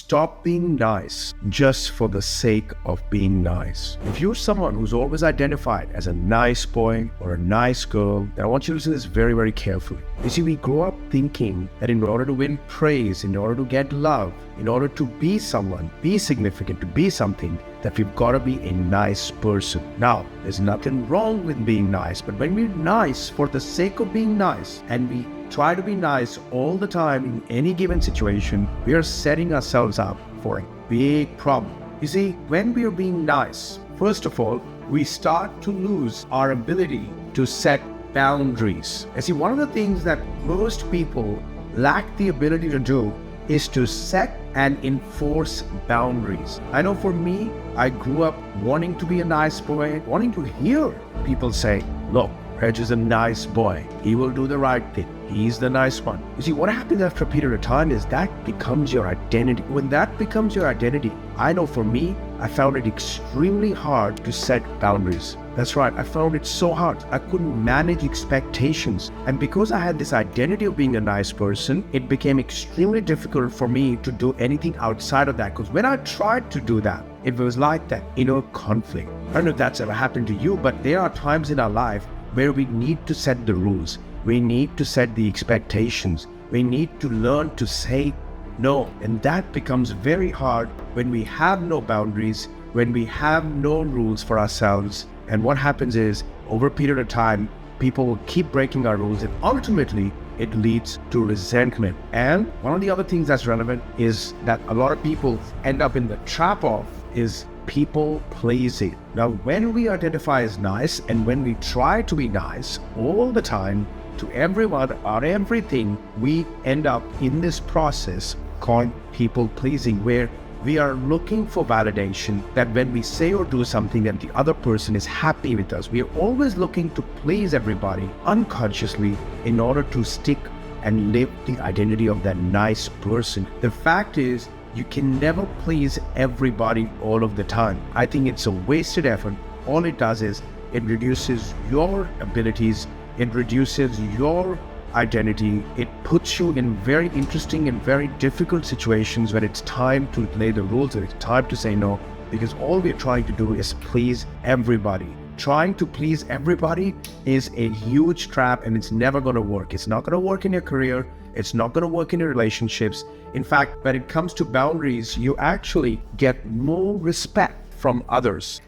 Stop being nice just for the sake of being nice. If you're someone who's always identified as a nice boy or a nice girl, then I want you to listen to this very, very carefully. You see, we grow up thinking that in order to win praise, in order to get love, in order to be someone, be significant, to be something, that we've got to be a nice person. Now, there's nothing wrong with being nice, but when we're nice for the sake of being nice, and we try to be nice all the time in any given situation, we are setting ourselves up for a big problem. You see, when we are being nice, first of all, we start to lose our ability to set boundaries. And see, one of the things that most people lack the ability to do is to set and enforce boundaries. I know for me, I grew up wanting to be a nice boy, wanting to hear people say, look, Reg is a nice boy. He will do the right thing. He's the nice one. You see, what happens after a period of time is that becomes your identity. When that becomes your identity, I know for me, I found it extremely hard to set boundaries. That's right, I found it so hard. I couldn't manage expectations. And because I had this identity of being a nice person, it became extremely difficult for me to do anything outside of that. Because when I tried to do that, it was like that inner conflict. I don't know if that's ever happened to you, but there are times in our life where we need to set the rules. We need to set the expectations. We need to learn to say no. And that becomes very hard when we have no boundaries, when we have no rules for ourselves. And what happens is, over a period of time, people will keep breaking our rules, and ultimately it leads to resentment. And one of the other things that's relevant is that a lot of people end up in the trap of is people pleasing. Now, when we identify as nice and when we try to be nice all the time to everyone or everything, we end up in this process called people pleasing, where we are looking for validation that when we say or do something that the other person is happy with us. We are always looking to please everybody unconsciously in order to stick and live the identity of that nice person. The fact is, you can never please everybody all of the time. I think it's a wasted effort. All it does is it reduces your abilities, it reduces your identity, it puts you in very interesting and very difficult situations when it's time to lay the rules and it's time to say no, because all we're trying to do is please everybody. Trying to please everybody is a huge trap, and it's never going to work. It's not going to work in your career. It's not going to work in your relationships. In fact, when it comes to boundaries, you actually get more respect from others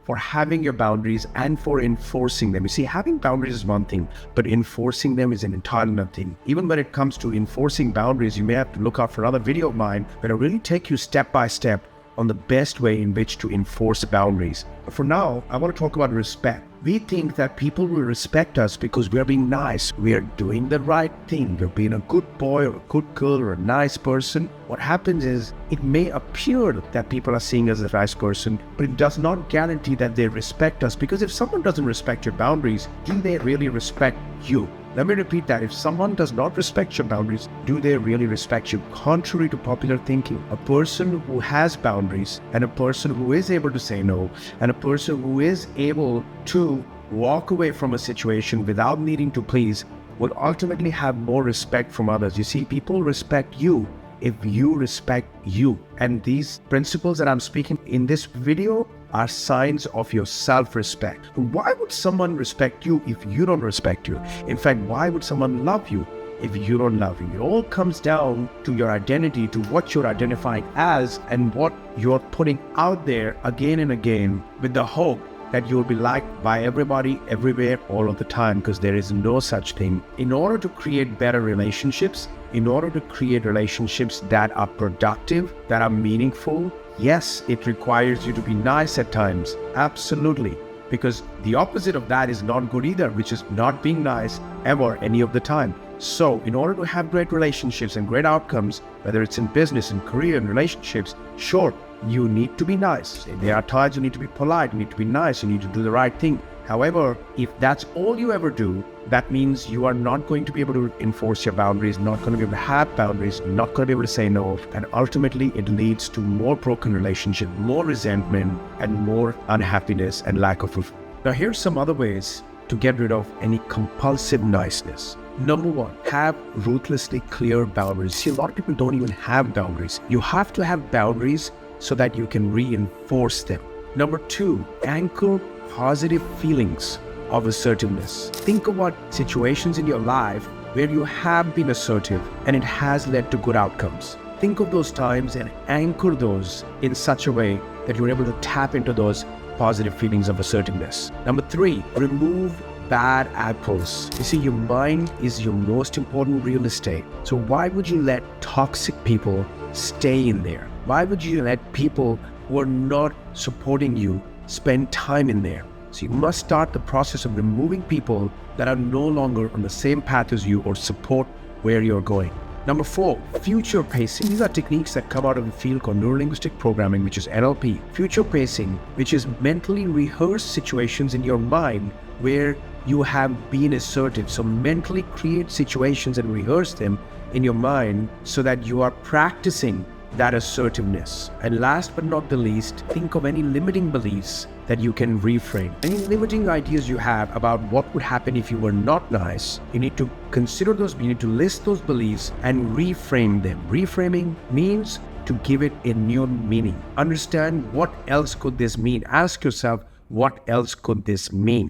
for having your boundaries and for enforcing them. You see, having boundaries is one thing, but enforcing them is an entirely another thing. Even when it comes to enforcing boundaries, you may have to look out for another video of mine where I really take you step by step on the best way in which to enforce boundaries. But for now, I want to talk about respect. We think that people will respect us because we're being nice, we're doing the right thing, we're being a good boy or a good girl or a nice person. What happens is, it may appear that people are seeing us as a nice person, but it does not guarantee that they respect us, because if someone doesn't respect your boundaries, do they really respect you? Let me repeat that. If someone does not respect your boundaries, do they really respect you? Contrary to popular thinking, a person who has boundaries and a person who is able to say no and a person who is able to walk away from a situation without needing to please will ultimately have more respect from others. You see, people respect you if you respect you. And these principles that I'm speaking in this video are signs of your self-respect. Why would someone respect you if you don't respect you? In fact, why would someone love you if you don't love you? It all comes down to your identity, to what you're identifying as and what you're putting out there again and again, with the hope that you'll be liked by everybody, everywhere, all of the time, because there is no such thing. In order to create better relationships, in order to create relationships that are productive, that are meaningful, yes, it requires you to be nice at times. Absolutely. Because the opposite of that is not good either, which is not being nice ever, any of the time. So in order to have great relationships and great outcomes, whether it's in business, in career, in relationships, sure, you need to be nice. There are times you need to be polite, you need to be nice, you need to do the right thing. However, if that's all you ever do, that means you are not going to be able to enforce your boundaries, not going to be able to have boundaries, not going to be able to say no. And ultimately, it leads to more broken relationships, more resentment, and more unhappiness and lack of fulfillment. Now, here's some other ways to get rid of any compulsive niceness. Number one, have ruthlessly clear boundaries. See, a lot of people don't even have boundaries. You have to have boundaries so that you can reinforce them. Number two, anchor positive feelings of assertiveness. Think about situations in your life where you have been assertive and it has led to good outcomes. Think of those times and anchor those in such a way that you're able to tap into those positive feelings of assertiveness. Number three, remove bad apples. You see, your mind is your most important real estate. So why would you let toxic people stay in there? Why would you let people who are not supporting you spend time in there? So you must start the process of removing people that are no longer on the same path as you or support where you're going. Number four, future pacing. These are techniques that come out of a field called neurolinguistic programming, which is NLP. Future pacing, which is mentally rehearse situations in your mind where you have been assertive. So mentally create situations and rehearse them in your mind so that you are practicing that assertiveness. And last but not the least, think of any limiting beliefs that you can reframe. Any limiting ideas you have about what would happen if you were not nice, you need to consider those, you need to list those beliefs and reframe them. Reframing means to give it a new meaning. Understand what else could this mean? Ask yourself, what else could this mean?